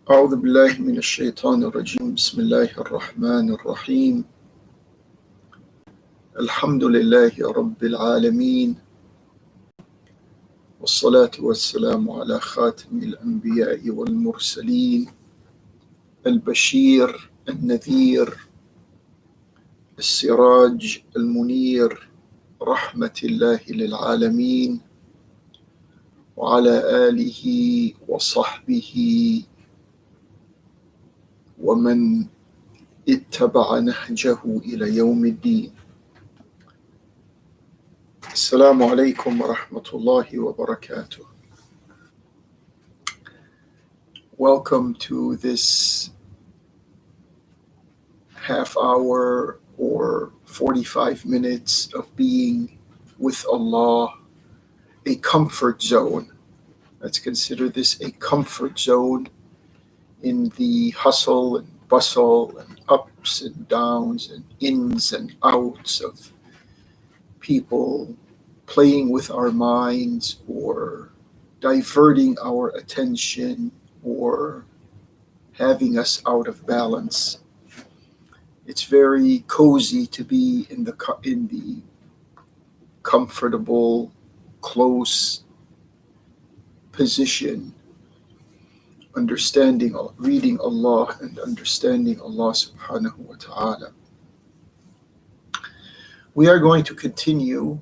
أعوذ بالله من الشيطان الرجيم بسم الله الرحمن الرحيم الحمد لله رب العالمين والصلاة والسلام على خاتم الأنبياء والمرسلين البشير النذير السراج المنير رحمة الله للعالمين وعلى آله وصحبه ومن اتبع نهجه إلى يوم الدين. Assalamu alaikum wa rahmatullahi wa barakatuh. Welcome to this half hour or 45 minutes of being with Allah, a comfort zone. Let's consider this a comfort zone in the hustle and bustle and ups and downs and ins and outs of people playing with our minds or diverting our attention or having us out of balance. It's very cozy to be in the comfortable, close position, reading Allah and understanding Allah subhanahu wa ta'ala. We are going to continue,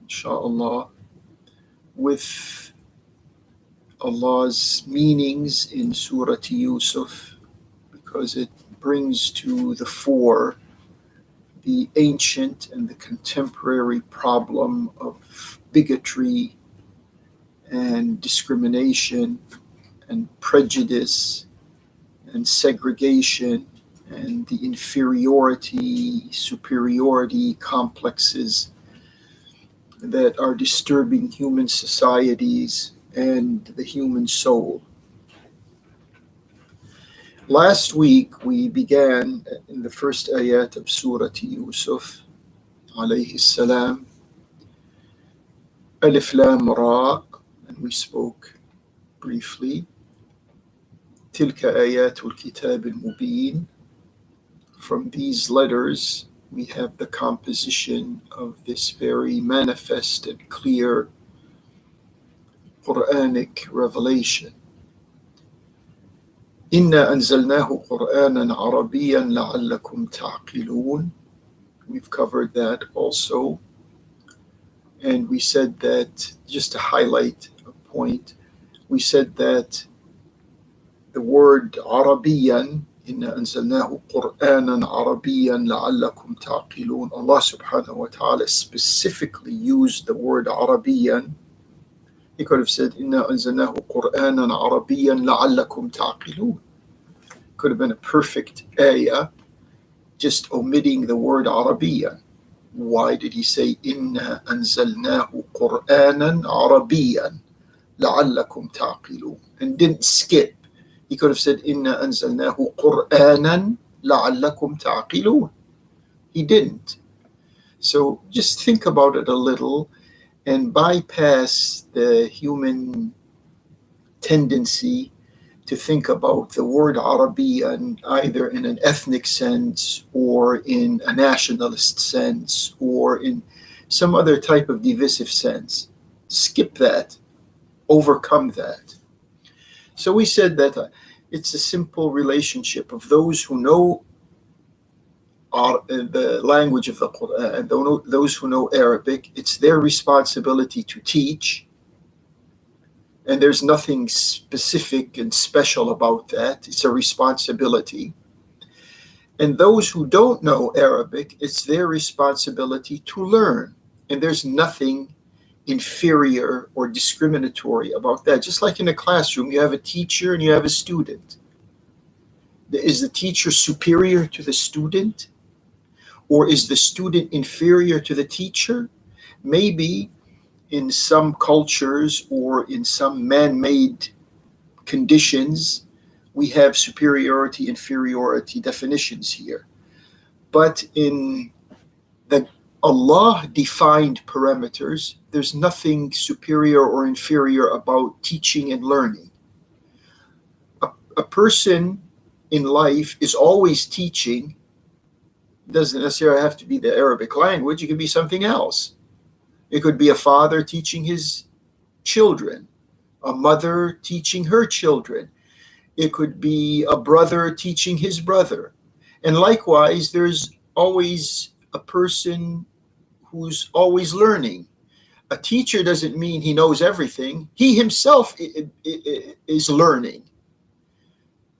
inshallah, with Allah's meanings in Surat Yusuf, because it brings to the fore the ancient and the contemporary problem of bigotry and discrimination and prejudice and segregation and the inferiority, superiority complexes that are disturbing human societies and the human soul. Last week we began in the first ayat of Surat Yusuf alayhi salam, Alif Lam Ra, and we spoke briefly Tilka ayatul kitab al-mubin. From these letters we have the composition of this very manifest and clear Quranic revelation. Inna anzalnahu Qur'anan Arabiyan la'allakum ta'qilun. We've covered that also. And we said that, just to highlight a point, we said that the word Arabiyan, Inna anzalnahu Qur'anan Arabiyan la'allakum ta'qilun, Allah subhanahu wa ta'ala specifically used the word Arabiyan. He could have said, Inna anzalnahu Qur'anan Arabiyan la'allakum ta'qilun. Could have been a perfect ayah, just omitting the word Arabiyan. Why did he say, Inna anzalnahu Qur'anan Arabiyan la'allakum ta'qilun, and didn't skip? He could have said, Inna anzalnahu Qur'anan la'allakum ta'qilun. He didn't. So just think about it a little and bypass the human tendency to think about the word Arabiyan either in an ethnic sense or in a nationalist sense or in some other type of divisive sense. Skip that. Overcome that. So we said that it's a simple relationship of those who know the language of the Quran and those who know Arabic. It's their responsibility to teach, and there's nothing specific and special about that. It's a responsibility. And those who don't know Arabic, it's their responsibility to learn, and there's nothing inferior or discriminatory about that. Just like in a classroom, you have a teacher and you have a student. Is the teacher superior to the student? Or is the student inferior to the teacher? Maybe in some cultures or in some man-made conditions, we have superiority, inferiority definitions here. But in the Allah-defined parameters, there's nothing superior or inferior about teaching and learning. a person in life is always teaching. It doesn't necessarily have to be the Arabic language. It could be something else. It could be a father teaching his children, a mother teaching her children. It could be a brother teaching his brother. And likewise, there's always a person who's always learning. A teacher doesn't mean he knows everything. He himself is learning.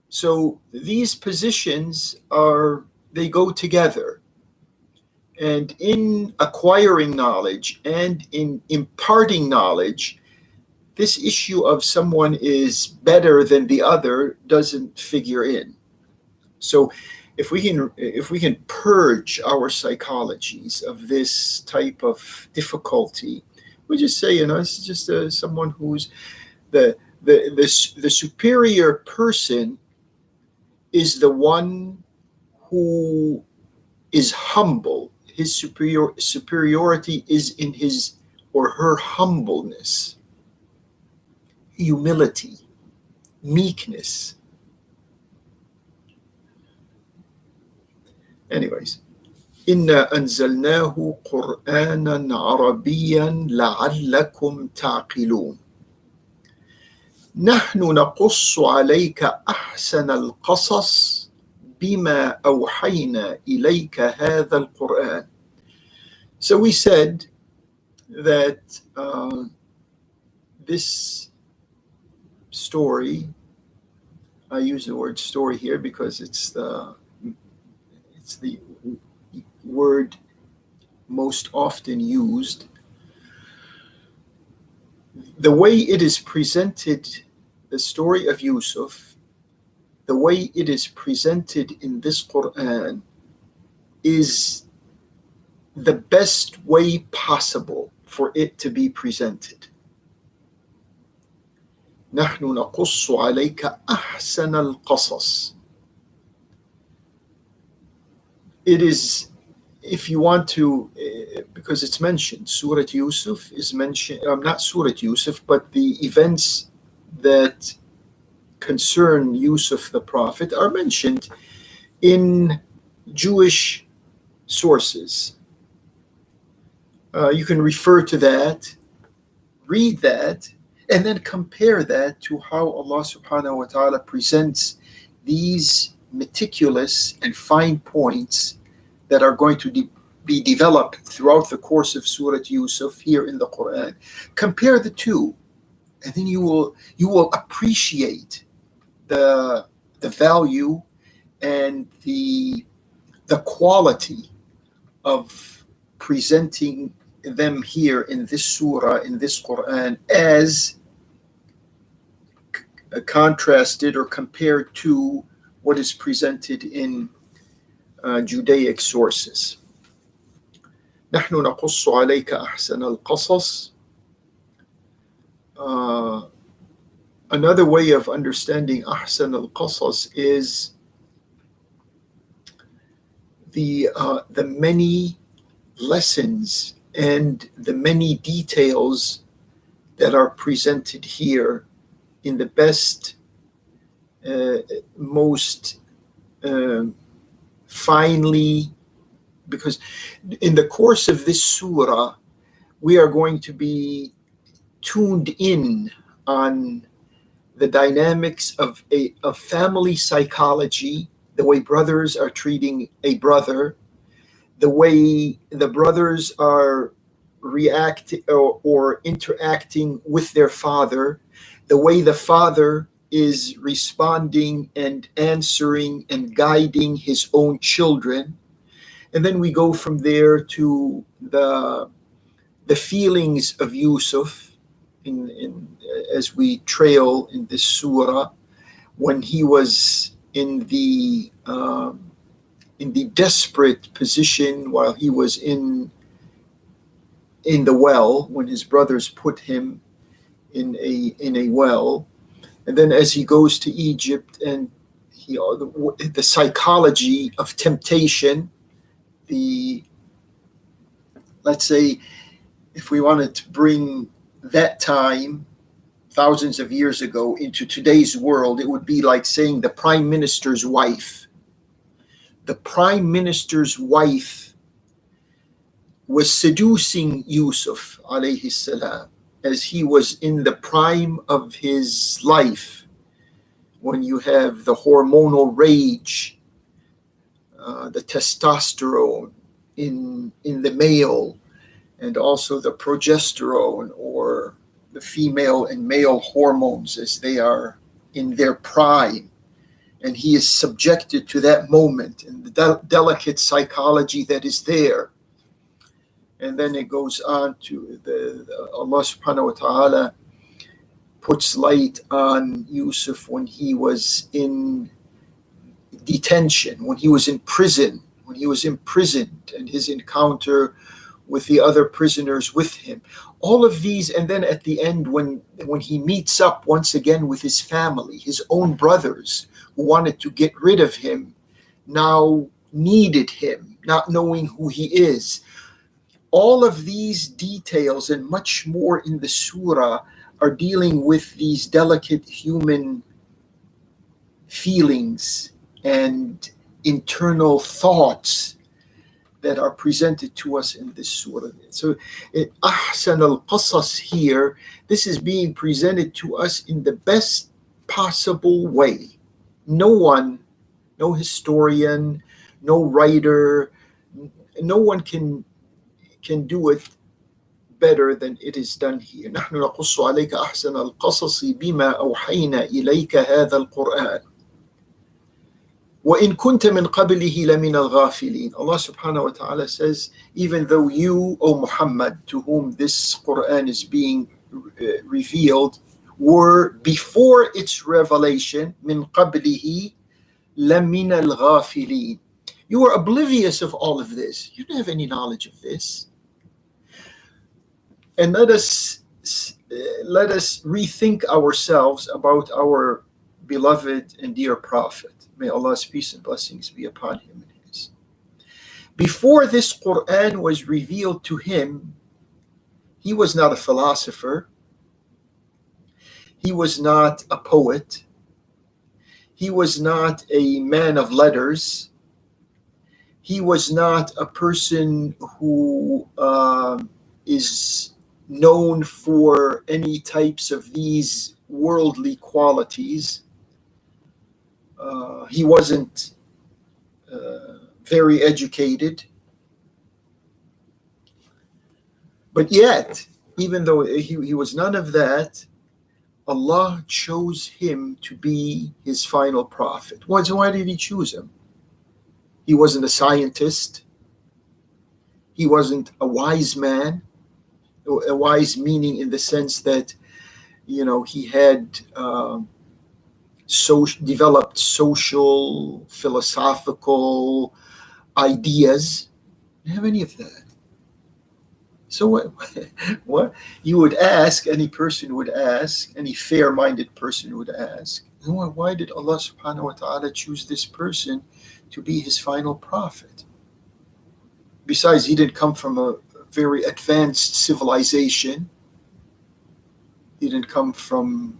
So these positions they go together. And in acquiring knowledge and in imparting knowledge, this issue of someone is better than the other doesn't figure in. So if we can purge our psychologies of this type of difficulty, we just say, it's just someone who's the superior person is the one who is humble. His superiority is in his or her humbleness, humility, meekness. Anyways, إنا أنزلناه قرآنا عربيا لعلكم تعقلون. نحن نقص عليك أحسن القصص بما أوحينا إليك هذا القرآن. So we said that this story, I use the word story here because it's the word most often used. The way it is presented, the story of Yusuf, the way it is presented in this Quran is the best way possible for it to be presented. نحن نقص عليك أحسن القصص. It is, if you want to, because it's mentioned, Surat Yusuf is mentioned, not Surat Yusuf, but the events that concern Yusuf the Prophet are mentioned in Jewish sources. You can refer to that, read that, and then compare that to how Allah subhanahu wa ta'ala presents these meticulous and fine points that are going to be developed throughout the course of Surat Yusuf here in the Quran. Compare the two, and then you will appreciate the value and the quality of presenting them here in this surah, in this Quran, as contrasted or compared to what is presented in Judaic sources. نحن نقص عليك أحسن القصص. Another way of understanding أحسن القصص is the many lessons and the many details that are presented here in the best, most finely, because in the course of this surah, we are going to be tuned in on the dynamics of family psychology, the way brothers are treating a brother, the way the brothers are reacting or interacting with their father, the way the father is responding and answering and guiding his own children. And then we go from there to the feelings of Yusuf as we trail in this surah, when he was in the desperate position while he was in the well, when his brothers put him in a well. And then as he goes to Egypt, and the psychology of temptation, let's say, if we wanted to bring that time thousands of years ago into today's world, it would be like saying the prime minister's wife. The prime minister's wife was seducing Yusuf alayhi salam as he was in the prime of his life, when you have the hormonal rage, the testosterone in the male, and also the progesterone, or the female and male hormones as they are in their prime. And he is subjected to that moment and the delicate psychology that is there. And then it goes on to Allah subhanahu wa ta'ala puts light on Yusuf when he was in detention, when he was in prison, when he was imprisoned, and his encounter with the other prisoners with him. All of these, and then at the end when he meets up once again with his family, his own brothers who wanted to get rid of him, now needed him, not knowing who he is. All of these details and much more in the surah are dealing with these delicate human feelings and internal thoughts that are presented to us in this surah. So Ahsan al-Qasas here, this is being presented to us in the best possible way. No one, no historian, no writer, no one can do it better than it is done here. نحن نقص عليك أحسن القصص بما أوحينا إليك هذا القرآن وإن كنت من قبله لمن الغافلين. Allah subhanahu wa ta'ala says, even though you, O Muhammad, to whom this Quran is being revealed, were before its revelation, من قبله لمن الغافلين. You were oblivious of all of this. You didn't have any knowledge of this. And let us rethink ourselves about our beloved and dear Prophet. May Allah's peace and blessings be upon him and his. Before this Quran was revealed to him, he was not a philosopher. He was not a poet. He was not a man of letters. He was not a person who is known for any types of these worldly qualities. He wasn't very educated. But yet, even though he was none of that, Allah chose him to be his final prophet. Why did he choose him? He wasn't a scientist. He wasn't a wise man. A wise meaning in the sense that, he had developed social, philosophical ideas. He didn't have any of that. So what you would ask, any person would ask, any fair-minded person would ask, why did Allah subhanahu wa ta'ala choose this person to be his final prophet? Besides, he didn't come from a very advanced civilization. He didn't come from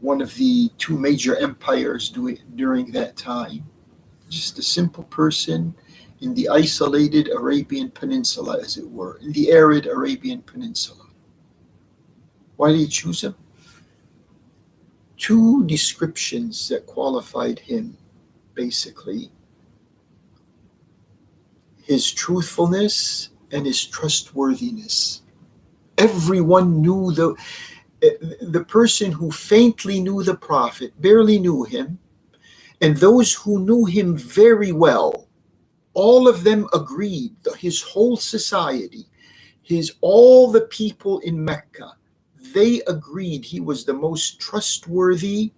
one of the two major empires during that time. Just a simple person in the isolated Arabian Peninsula, as it were, in the arid Arabian Peninsula. Why did he choose him? Two descriptions that qualified him, basically: his truthfulness and his trustworthiness. Everyone knew the person who faintly knew the Prophet barely knew him, and those who knew him very well, all of them agreed, his whole society, all the people in Mecca, they agreed he was the most trustworthy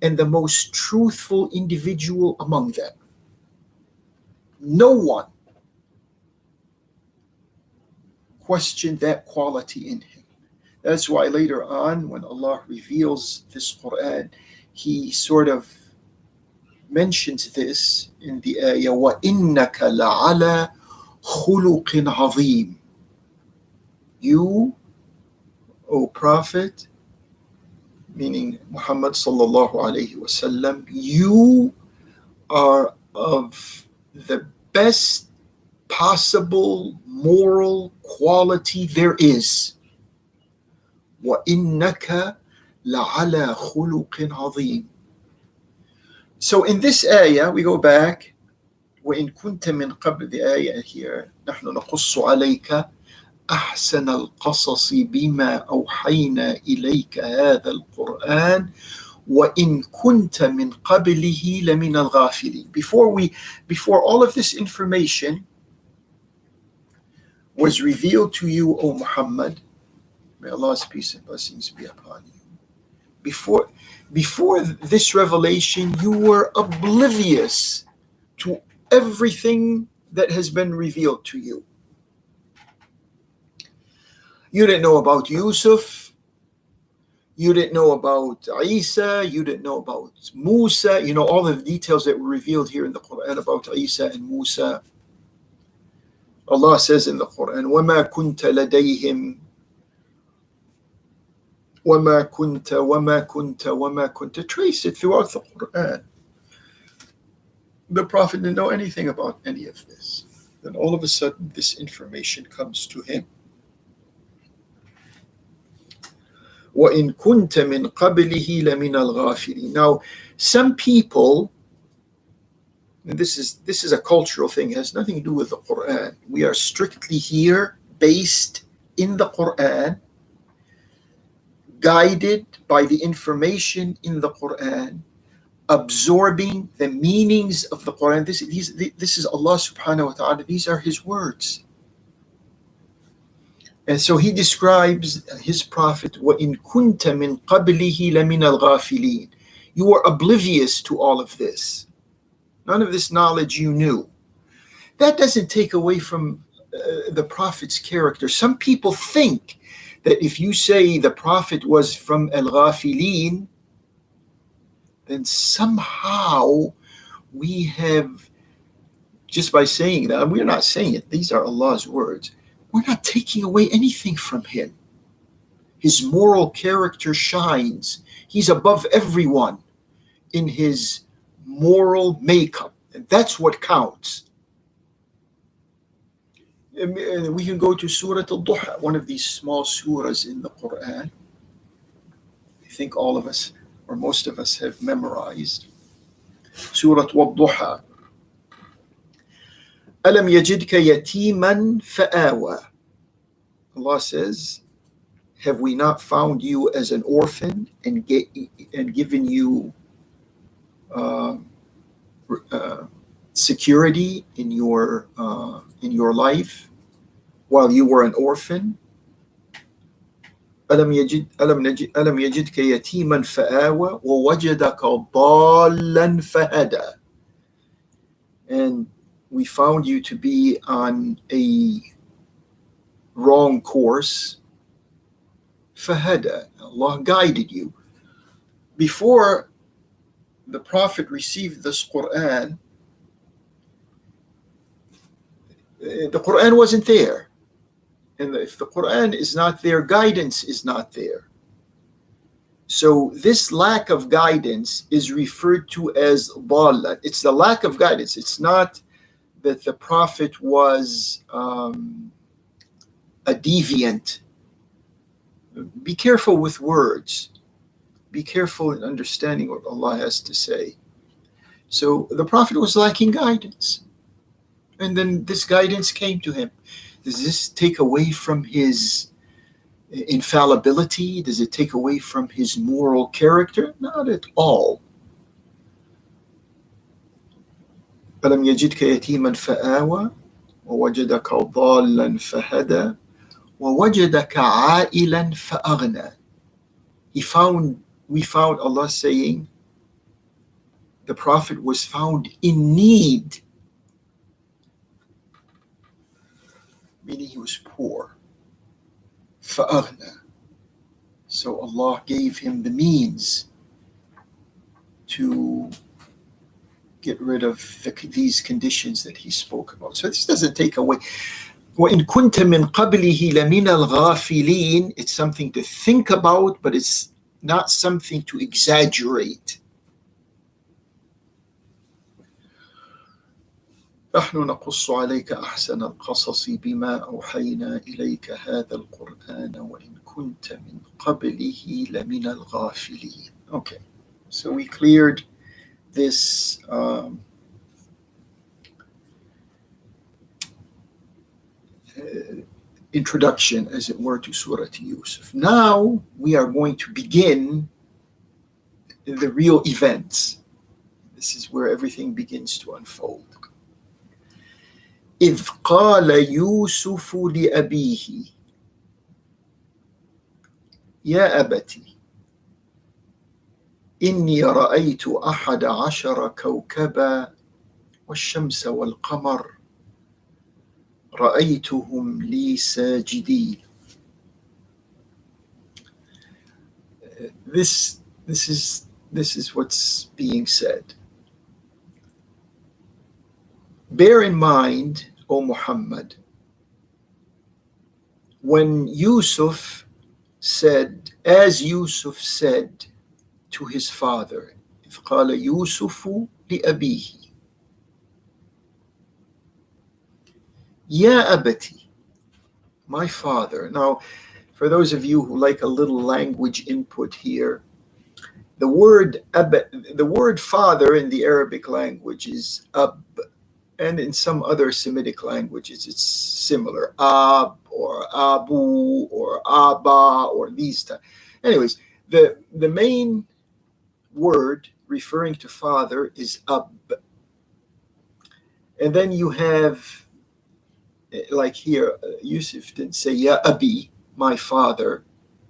and the most truthful individual among them. No one questioned that quality in him. That's why later on, when Allah reveals this Quran, he sort of mentions this in the ayah, وَإِنَّكَ لَعَلَى خُلُقٍ عَظِيمٍ. You, O Prophet, meaning Muhammad sallallahu alayhi wasallam, you are of the best possible moral quality there is. وَإِنَّكَ لَعَلَى خُلُقٍ عَظِيمٍ. So in this ayah, we go back, وَإِن كُنْتَ مِنْ قَبْلِ, the ayah here, نَحْنُ نَقُصُّ عَلَيْكَ أحسن القصص بما أوحينا إليك هذا القرآن وإن كنت من قبله لمن الغافلين. Before all of this information was revealed to you, O Muhammad, may Allah's peace and blessings be upon you. Before this revelation, you were oblivious to everything that has been revealed to you. You didn't know about Yusuf. You didn't know about Isa. You didn't know about Musa. You know, all the details that were revealed here in the Quran about Isa and Musa. Allah says in the Quran, وَمَا كُنْتَ لَدَيْهِمْ وَمَا كُنْتَ. Trace it throughout the Quran. The Prophet didn't know anything about any of this. Then all of a sudden, this information comes to him. وَإِن كُنْتَ مِنْ قَبْلِهِ لَمِنَ الْغَافِلِينَ. Now, some people, and this is a cultural thing, it has nothing to do with the Quran. We are strictly here based in the Quran, guided by the information in the Quran, absorbing the meanings of the Quran. This is Allah subhanahu wa ta'ala. These are His words. And so He describes His Prophet, وَإِن كُنْتَ مِنْ قَبْلِهِ لَمِنَ الْغَافِلِينَ. You were oblivious to all of this. None of this knowledge you knew. That doesn't take away from the Prophet's character. Some people think that if you say the Prophet was from al-Ghafilin, then somehow we have, just by saying that, we're not saying it, these are Allah's words, we're not taking away anything from him. His moral character shines. He's above everyone in his moral makeup, and that's what counts. We can go to Surat Al-Duha, one of these small surahs in the Quran. I think all of us, or most of us, have memorized. Surat Al-Duha. أَلَمْ يَجِدْكَ يَتِيمًا فَآوَى. Allah says, have we not found you as an orphan and given you security in your life while you were an orphan? ألم يجدك يتيما فآوى ووجدك ضالا فهدى. And we found you to be on a wrong course. فهدى. Allah guided you. Before the Prophet received this Quran, the Quran wasn't there. And if the Quran is not there, guidance is not there. So this lack of guidance is referred to as dalla. It's the lack of guidance. It's not that the Prophet was a deviant. Be careful with words. Be careful in understanding what Allah has to say. So the Prophet was lacking guidance. And then this guidance came to him. Does this take away from his infallibility? Does it take away from his moral character? Not at all. أَلَمْ يَجِدْكَ يَتِيمًا فَآوَى وَوَجَدَكَ ضَالًّا فَهَدَى وَوَجَدَكَ عَائِلًا فَأَغْنَى. We found Allah saying the Prophet was found in need, meaning he was poor. فَأَغْنَى. So Allah gave him the means to get rid of these conditions that he spoke about. So this doesn't take away. وَإِن كُنْتَ مِنْ قَبْلِهِ لَمِنَ الْغَافِلِينَ. It's something to think about, but it's not something to exaggerate. نحن نقص عليك أحسن القصص بما أوحينا إليك هذا القرآن وإن كنت من قبله لمن الغافلين. Okay, so we cleared this introduction, as it were, to Surat Yusuf. Now we are going to begin the real events. This is where everything begins to unfold. إذ قال يوسف لأبيه يا أبت إني رأيت 11 كوكبا والشمس والقمر رأيتهم لي ساجدين. This is what's being said. Bear in mind, O Muhammad, when Yusuf said, as Yusuf said to his father, إذ قال يوسف لأبيه يا أبتي, my father. Now, for those of you who like a little language input here, the word father in the Arabic language is ab, and in some other Semitic languages it's similar, ab or abu or abba or these types. Anyways, the main word referring to father is ab, and then you have, like here, Yusuf didn't say ya abi, my father.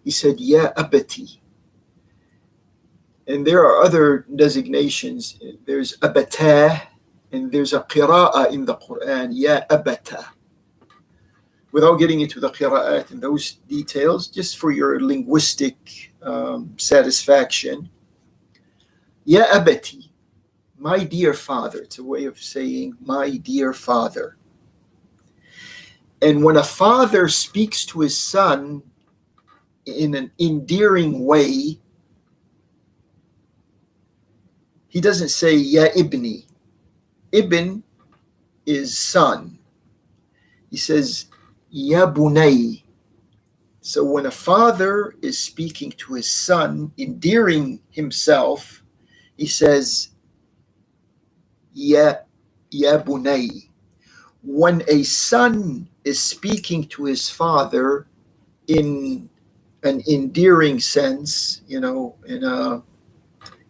He said ya abati. And there are other designations. There's abatah, and there's a qira'ah in the Quran, ya abata. Without getting into the qira'at and those details, just for your linguistic satisfaction, ya abati, my dear father. It's a way of saying my dear father. And when a father speaks to his son in an endearing way, he doesn't say ya ibni. Ibn is son. He says ya bunay. So when a father is speaking to his son, endearing himself, he says ya bunay. When a son is speaking to his father in an endearing sense, in a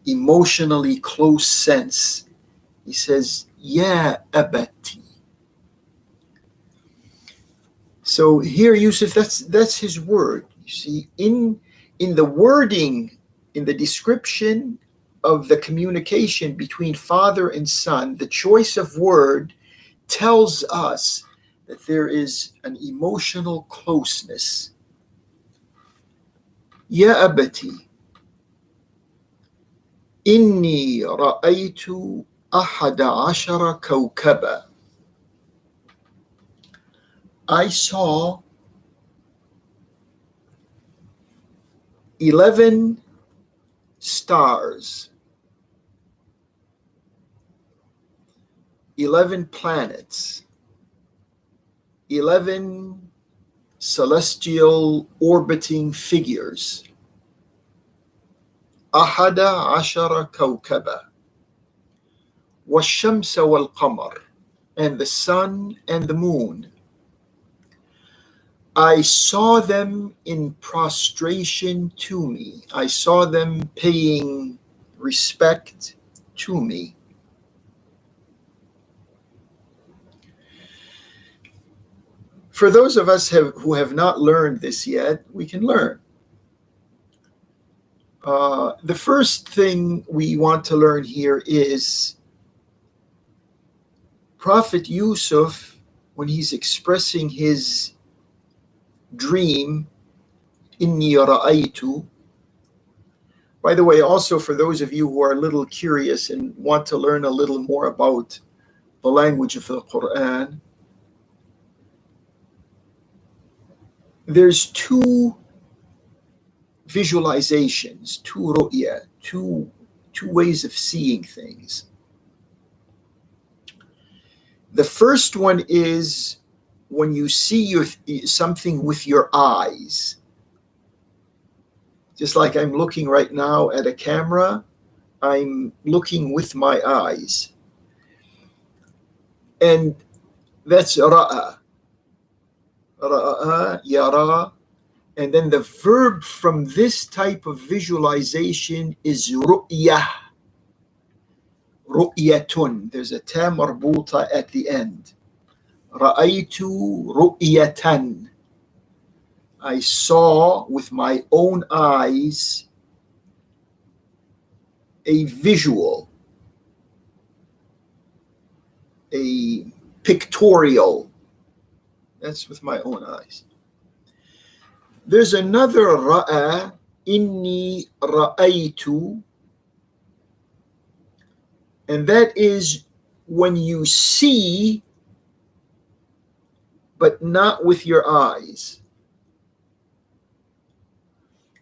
emotionally close sense, he says ya abati. So here Yusuf, that's his word. You see, in the wording, in the description of the communication between father and son, the choice of word tells us that there is an emotional closeness. Ya abati inni ra'aytu 11 kawkaba. I saw 11 stars, 11 planets, 11 celestial orbiting figures. 11 كوكبا والشمس والقمر, and the sun and the moon. I saw them in prostration to me. I saw them paying respect to me. For those of us who have not learned this yet, we can learn. The first thing we want to learn here is Prophet Yusuf, when he's expressing his dream, inni ra'aytu. By the way, also for those of you who are a little curious and want to learn a little more about the language of the Quran, there's two visualizations, two ru'ya, two ways of seeing things. The first one is when you see something with your eyes. Just like I'm looking right now at a camera, I'm looking with my eyes. And that's ra'a. Ra'a, yara. And then the verb from this type of visualization is ru'yah. Ru'yatun. There's a ta marbuta at the end. Ra'aytu ru'yatan. I saw with my own eyes a visual, a pictorial. That's with my own eyes. There's another ra'a, inni ra'aytu, and that is when you see but not with your eyes.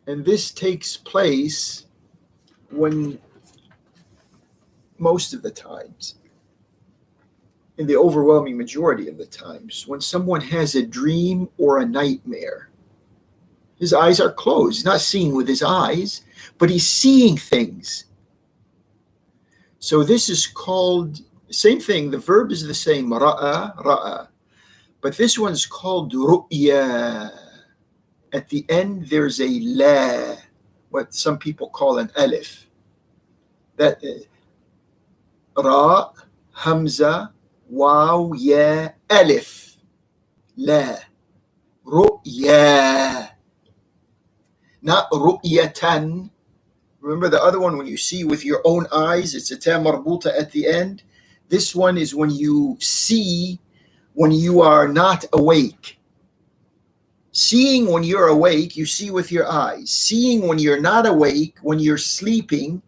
And this takes place when most of the times, in the overwhelming majority of the times, when someone has a dream or a nightmare, his eyes are closed. He's not seeing with his eyes, but he's seeing things. So this is called, same thing, the verb is the same, ra'a, but this one's called ru'ya. At the end, there's a la, what some people call an alif. That ra, hamza, waw, ya, alif, la, ru'ya, not ru'yatan. Remember the other one, when you see with your own eyes, it's a ta marbuta at the end. This one is when you see when you are not awake. Seeing when you're awake, you see with your eyes. Seeing when you're not awake, when you're sleeping,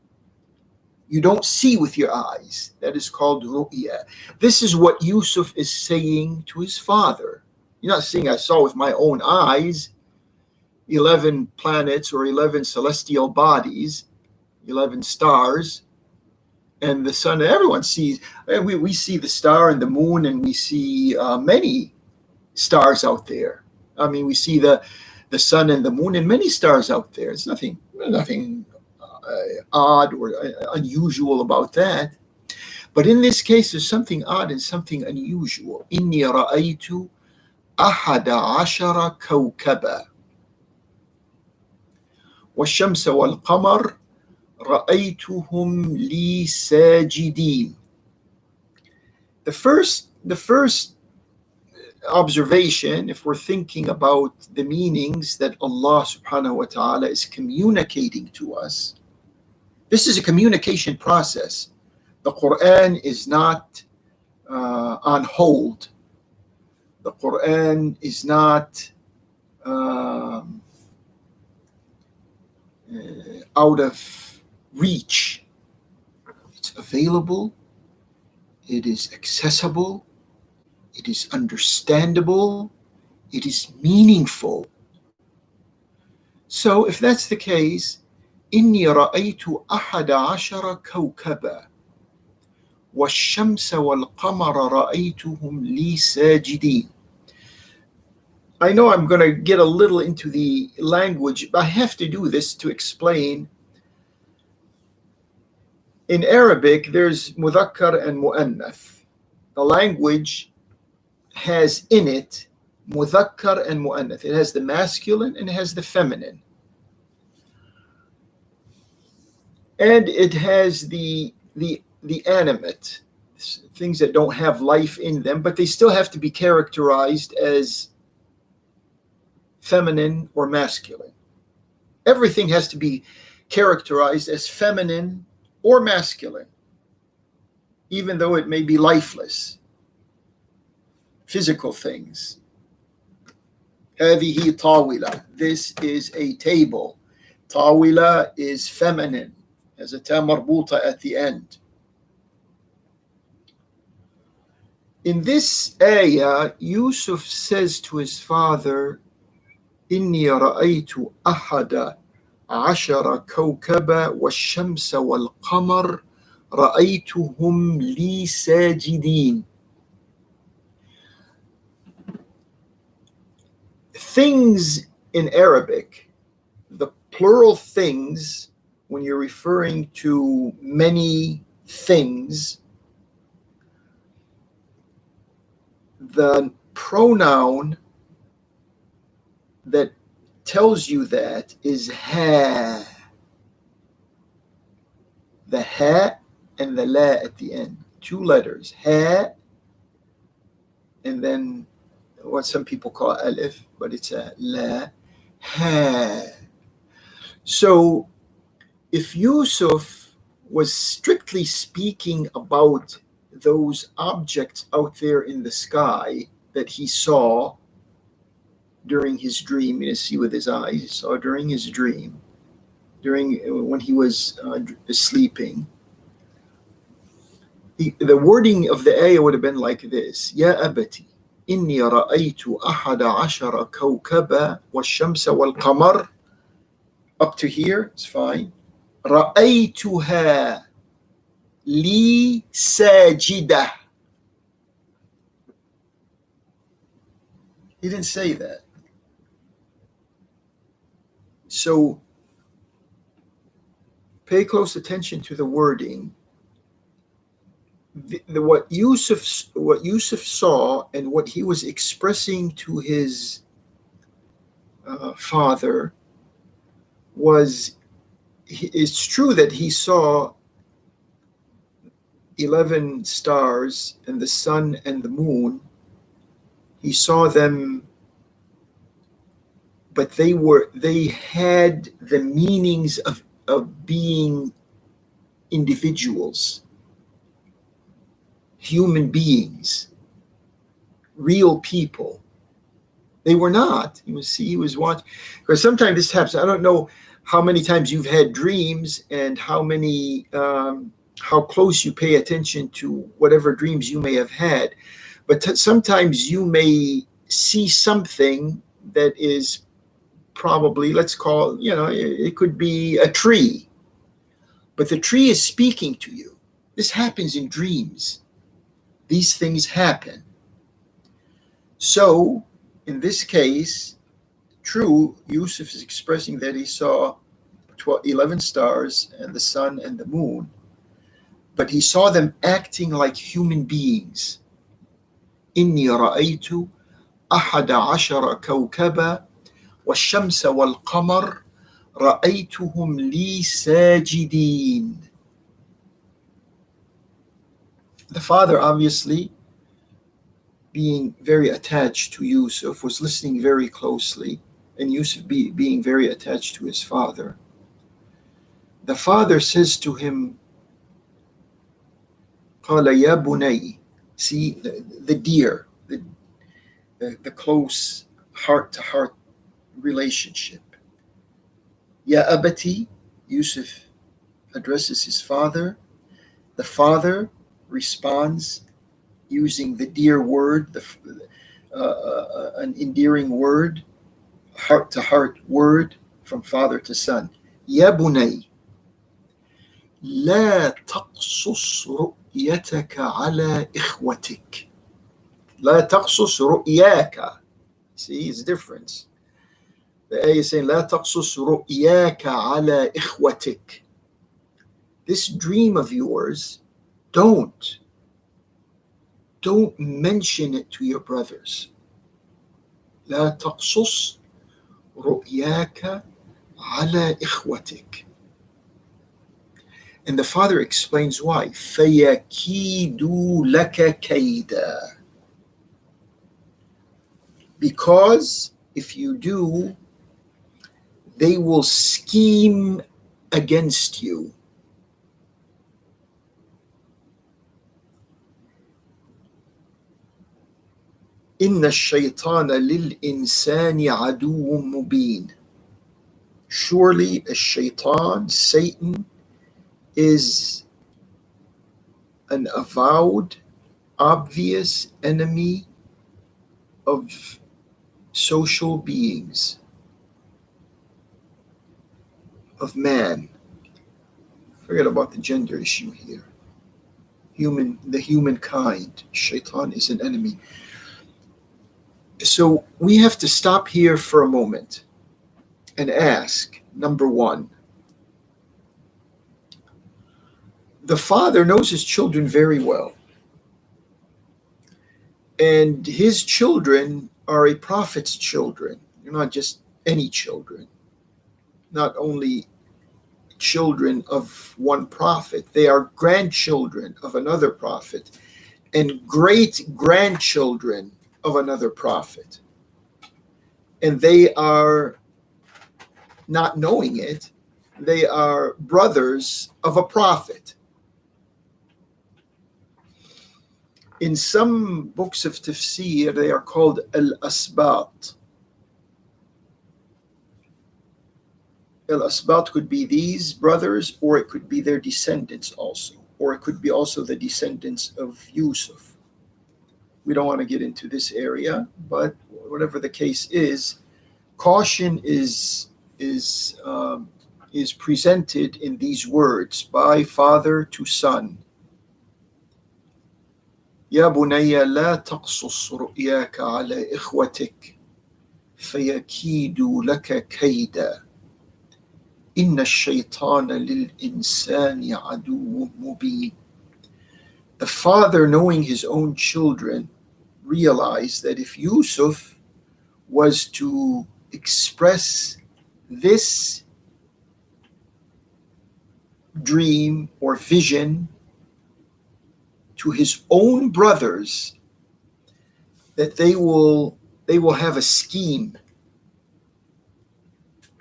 you don't see with your eyes. That is called ru'ya. This is what Yusuf is saying to his father. You're not saying I saw with my own eyes 11 planets or 11 celestial bodies, 11 stars, and the sun. Everyone sees, we see the star and the moon, and we see many stars out there. I mean, we see the sun and the moon and many stars out there. It's nothing odd or unusual about that. But in this case, there's something odd and something unusual. Inni ra'aytu ahada ashara kawkaba والشمس والقمر رأيتهم لي ساجدين. The first observation, if we're thinking about the meanings that Allah subhanahu wa ta'ala is communicating to us, this is a communication process. The Quran is not on hold. The Quran is not out of reach. It's available, it is accessible, it is understandable, it is meaningful. So if that's the case, إني رأيت أحد عشر كوكبا والشمس والقمر رأيتهم لي ساجدين. I know I'm going to get a little into the language, but I have to do this to explain. In Arabic, there's mudhakkar and mu'annath. The language has in it mudhakkar and mu'annath. It has the masculine and it has the feminine. And it has the animate, things that don't have life in them, but they still have to be characterized as feminine or masculine. Everything has to be characterized as feminine or masculine, even though it may be lifeless. Physical things. هذه طاولة. This is a table. طاولة is feminine, has a ta marbuta at the end. In this ayah, Yusuf says to his father, إني رأيت أحد عشر كوكبا والشمس والقمر رأيتهم لي ساجدين. Things in Arabic, the plural things, when you're referring to many things, the pronoun that tells you that is ha. The ha and the la at the end, two letters, ha, and then what some people call alif, but it's a la, ha. So if Yusuf was strictly speaking about those objects out there in the sky that he saw during his dream, you see with his eyes, he saw during his dream, during when he was sleeping, the wording of the ayah would have been like this: Ya abati, inni ra'aytu ahada ashara kawkaba wash-shamsa wal-qamar. Up to here, it's fine. رأيتها لي ساجدة. He didn't say that. So pay close attention to the wording. What Yusuf saw and what he was expressing to his father was, it's true that he saw 11 stars and the sun and the moon. He saw them, but they had the meanings of being individuals, human beings, real people. They were not. He was watching. Because sometimes this happens. I don't know how many times you've had dreams and how close you pay attention to whatever dreams you may have had. But sometimes you may see something that is probably, let's call, it could be a tree. But the tree is speaking to you. This happens in dreams. These things happen. So, in this case, true, Yusuf is expressing that he saw 11 stars and the sun and the moon, but he saw them acting like human beings. إني رأيت أحد عشر كوكبا والشمس والقمر رأيتهم لي ساجدين. The father, obviously, being very attached to Yusuf, was listening very closely, and Yusuf being very attached to his father. The father says to him, قال يا بني, see the dear, the close heart-to-heart relationship. Ya abati, Yusuf addresses his father. The father responds using the dear word, an endearing word, heart-to-heart word from father to son. Ya bunay, لا تقصص رؤيتك على إخوتك. لا تقصص رؤياك. See, it's difference. The ayah is saying, لا تقصص رؤياك على إخوتك. This dream of yours, don't mention it to your brothers. لا تقصص رؤياك على إخوتك. And the father explains why. فَيَكِيدُوا لَكَ كَيْدًا. Because if you do, they will scheme against you. إِنَّ الشَّيْطَانَ لِلْإِنسَانِ عَدُوٌّ مُبِينٌ. Surely a shaitan, Satan, is an avowed, obvious enemy of social beings. of man. Forget about the gender issue here. The humankind. Shaitan is an enemy. So we have to stop here for a moment and ask, number one, the father knows his children very well. And his children are a prophet's children. They're not just any children. Not only children of one prophet, they are grandchildren of another prophet and great-grandchildren of another prophet. And they are, not knowing it, they are brothers of a prophet. In some books of tafsir, they are called al-asbat. Al-asbat could be these brothers, or it could be their descendants also, or it could be also the descendants of Yusuf. We don't want to get into this area, but whatever the case is, caution is presented in these words by father to son. يا بني لا تقصص رؤياك على إخوتك فيكيدوا لك كيدا إن الشيطان للإنسان عدو مبين. The father, knowing his own children, realized that if Yusuf was to express this dream or vision to his own brothers, that they will have a scheme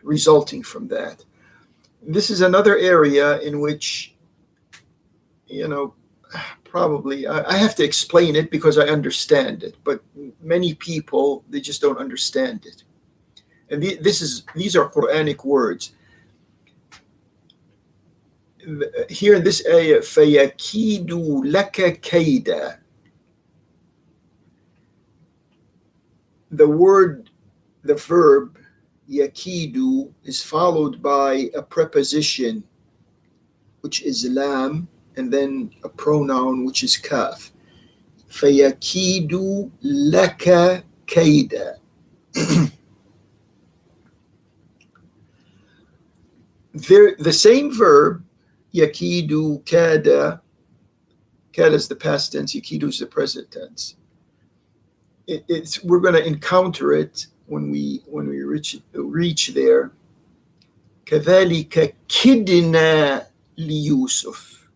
resulting from that. This is another area in which, probably I have to explain it because I understand it, but many people, they just don't understand it. And these are Quranic words. Here in this ayah, فَيَكِيدُ لَكَ كَيْدًا. The verb yakidu is followed by a preposition, which is lam, and then a pronoun, which is kaf. فَيَكِيدُ لَكَ كَيْدًا. The same verb, yakidu, kada is the past tense, yakidu is the present tense. We're going to encounter it when we reach there. كَذَلِكَ كِدْنَا لِيُوسُف.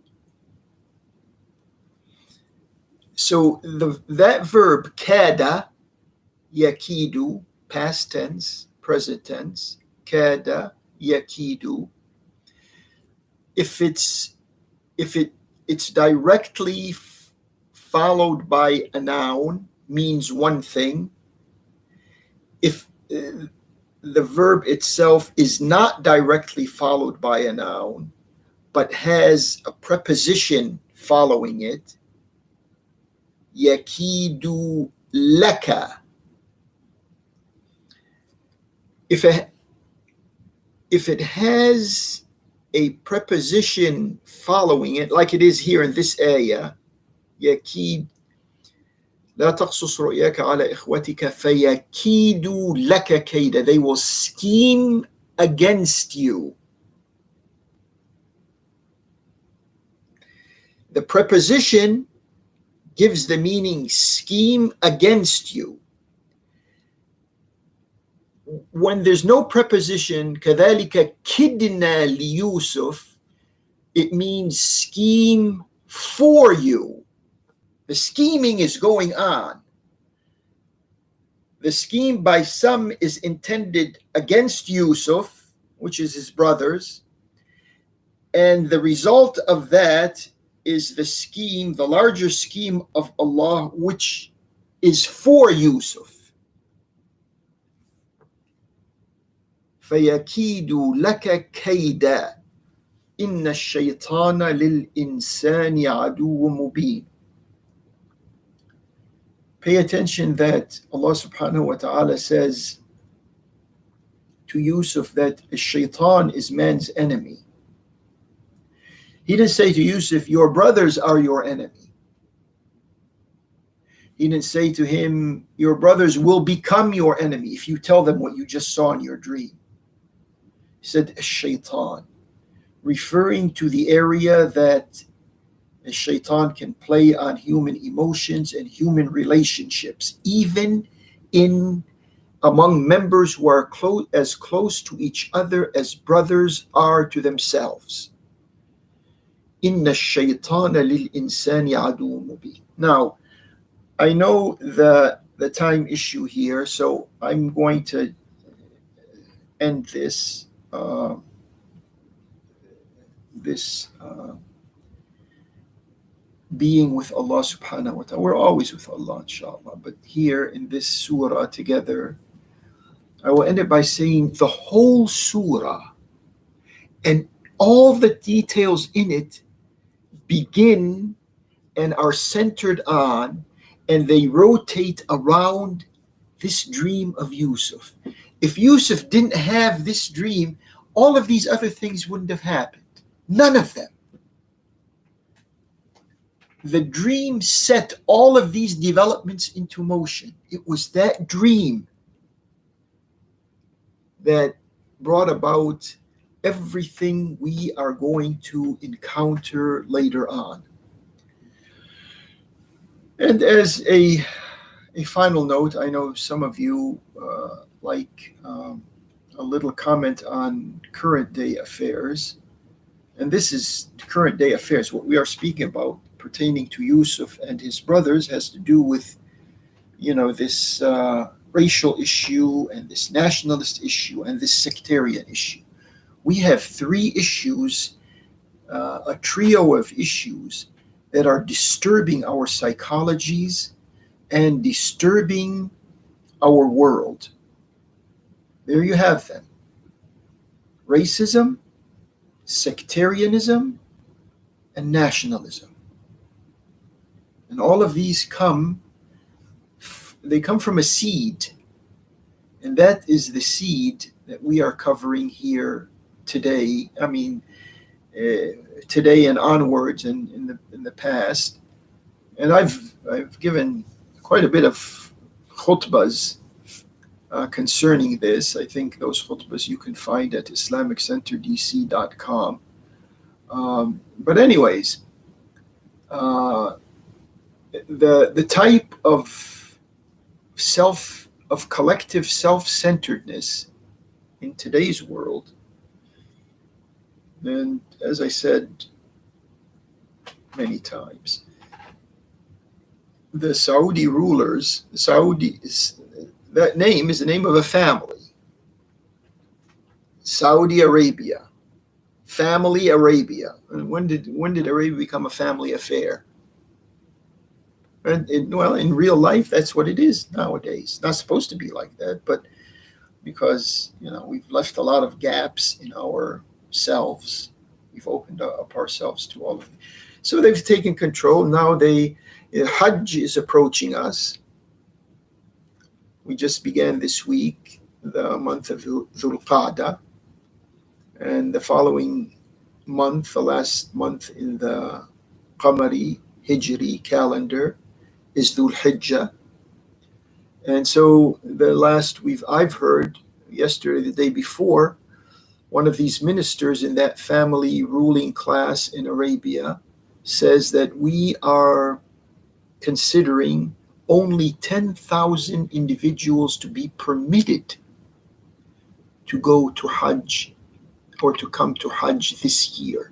So that verb kada, yakidu, past tense, present tense, kada, yakidu. If it's directly followed by a noun, means one thing. If the verb itself is not directly followed by a noun, but has a preposition following it, yakidu laka. If it has a preposition following it, like it is here in this ayah, yakid, لا تقصص رؤياك على إخوتك فيكيدوا لك كيدا. They will scheme against you. The preposition gives the meaning scheme against you. When there's no preposition, كذلك كدنا ليوسف, it means scheme for you. The scheming is going on. The scheme by some is intended against Yusuf, which is his brothers, and the result of that is the scheme, the larger scheme of Allah, which is for Yusuf. فَيَكِيدُ لَكَ كَيْدًا إِنَّ الشَّيْطَانَ لِلْإِنسَانِ عَدُوٌّ مُبِينٌ. Pay attention that Allah subhanahu wa ta'ala says to Yusuf that shaitan is man's enemy. He didn't say to Yusuf, your brothers are your enemy. He didn't say to him, your brothers will become your enemy if you tell them what you just saw in your dream. He said shaitan, referring to the area that a shaitan can play on human emotions and human relationships, even in among members who are as close to each other as brothers are to themselves. Inna shaitana lil insani adu mubin. Now, I know the time issue here, so I'm going to end this being with Allah subhanahu wa ta'ala. We're always with Allah, inshallah. But here in this surah together, I will end it by saying the whole surah and all the details in it begin and are centered on, and they rotate around this dream of Yusuf. If Yusuf didn't have this dream, all of these other things wouldn't have happened. None of them. The dream set all of these developments into motion. It was that dream that brought about everything we are going to encounter later on. And as a final note, I know some of you like a little comment on current day affairs. And this is current day affairs. What we are speaking about pertaining to Yusuf and his brothers has to do with, this racial issue and this nationalist issue and this sectarian issue. We have three issues, a trio of issues that are disturbing our psychologies and disturbing our world. There you have them. Racism, sectarianism, and nationalism. And all of these come from a seed. And that is the seed that we are covering here today. I mean, today and onwards and in the past. And I've given quite a bit of khutbahs concerning this. I think those khutbahs you can find at IslamicCenterDC.com. But anyways, the type of collective self-centeredness in today's world, and as I said many times, the Saudi rulers, that name is the name of a family. Saudi Arabia, family Arabia. And when did Arabia become a family affair? And in real life, that's what it is nowadays. It's not supposed to be like that, but because we've left a lot of gaps in ourselves, we've opened up ourselves to all of it. So they've taken control. Now Hajj is approaching us. We just began this week, the month of Dhul Qa'dah, and the following month, the last month in the Qamari Hijri calendar, is Dhul Hijjah. And so I've heard yesterday, the day before, one of these ministers in that family ruling class in Arabia says that we are considering only 10,000 individuals to be permitted to go to Hajj or to come to Hajj this year.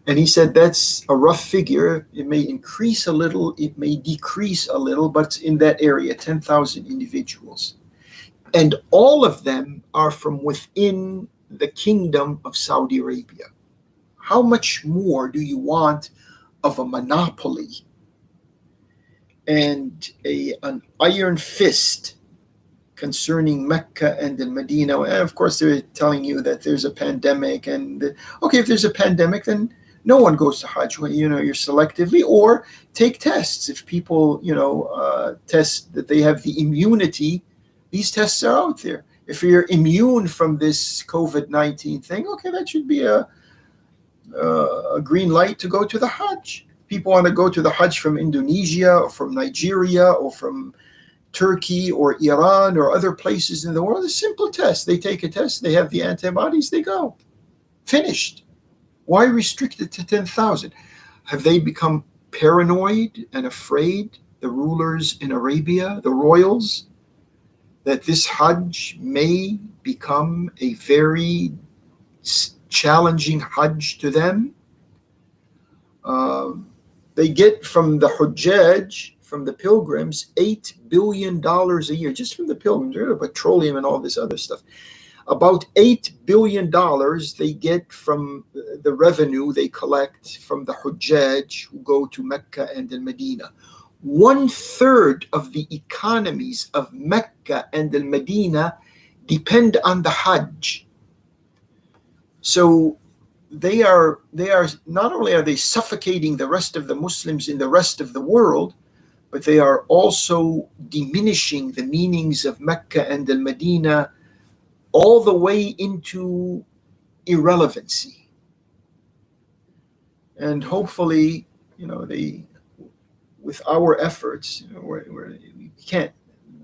And he said that's a rough figure. It may increase a little, it may decrease a little, but it's in that area, 10,000 individuals. And all of them are from within the kingdom of Saudi Arabia. How much more do you want of a monopoly and an iron fist concerning Mecca and the Medina? And of course, they're telling you that there's a pandemic, and okay, if there's a pandemic, then no one goes to Hajj. You're selectively, or take tests. If people, test that they have the immunity, these tests are out there. If you're immune from this COVID-19 thing, okay, that should be a green light to go to the Hajj. People want to go to the Hajj from Indonesia or from Nigeria or from Turkey or Iran or other places in the world. A simple test. They take a test, they have the antibodies, they go. Finished. Why restrict it to 10,000? Have they become paranoid and afraid, the rulers in Arabia, the royals, that this Hajj may become a very challenging Hajj to them? They get from the Hujjaj, from the pilgrims, $8 billion a year, just from the pilgrims, petroleum and all this other stuff. About $8 billion they get from the revenue they collect from the Hujjaj who go to Mecca and Medina. 1/3 of the economies of Mecca and Medina depend on the Hajj. So they are not only are they suffocating the rest of the Muslims in the rest of the world, but they are also diminishing the meanings of Mecca and Medina all the way into irrelevancy. And hopefully, they, with our efforts, we can't.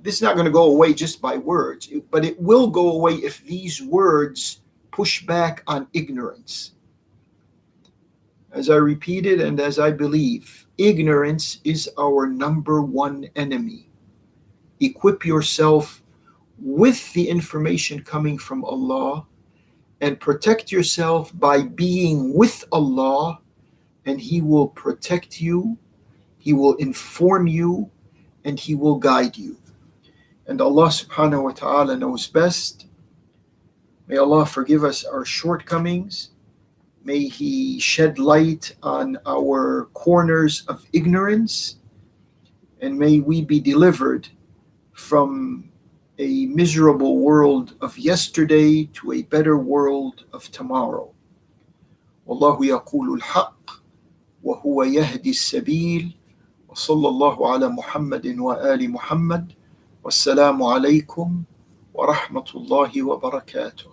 This is not going to go away just by words, but it will go away if these words push back on ignorance. As I repeated and as I believe, ignorance is our number one enemy. Equip yourself with the information coming from Allah and protect yourself by being with Allah, and He will protect you, He will inform you, and He will guide you. And Allah subhanahu wa ta'ala knows best. May Allah forgive us our shortcomings. May He shed light on our corners of ignorance, and may we be delivered from a miserable world of yesterday to a better world of tomorrow. Wallahu yaqulu al-haq wa huwa yahdi as-sabil wa sallallahu ala Muhammadin wa ali Muhammad. Wassalamu alaykum wa rahmatullahi wa barakatuh.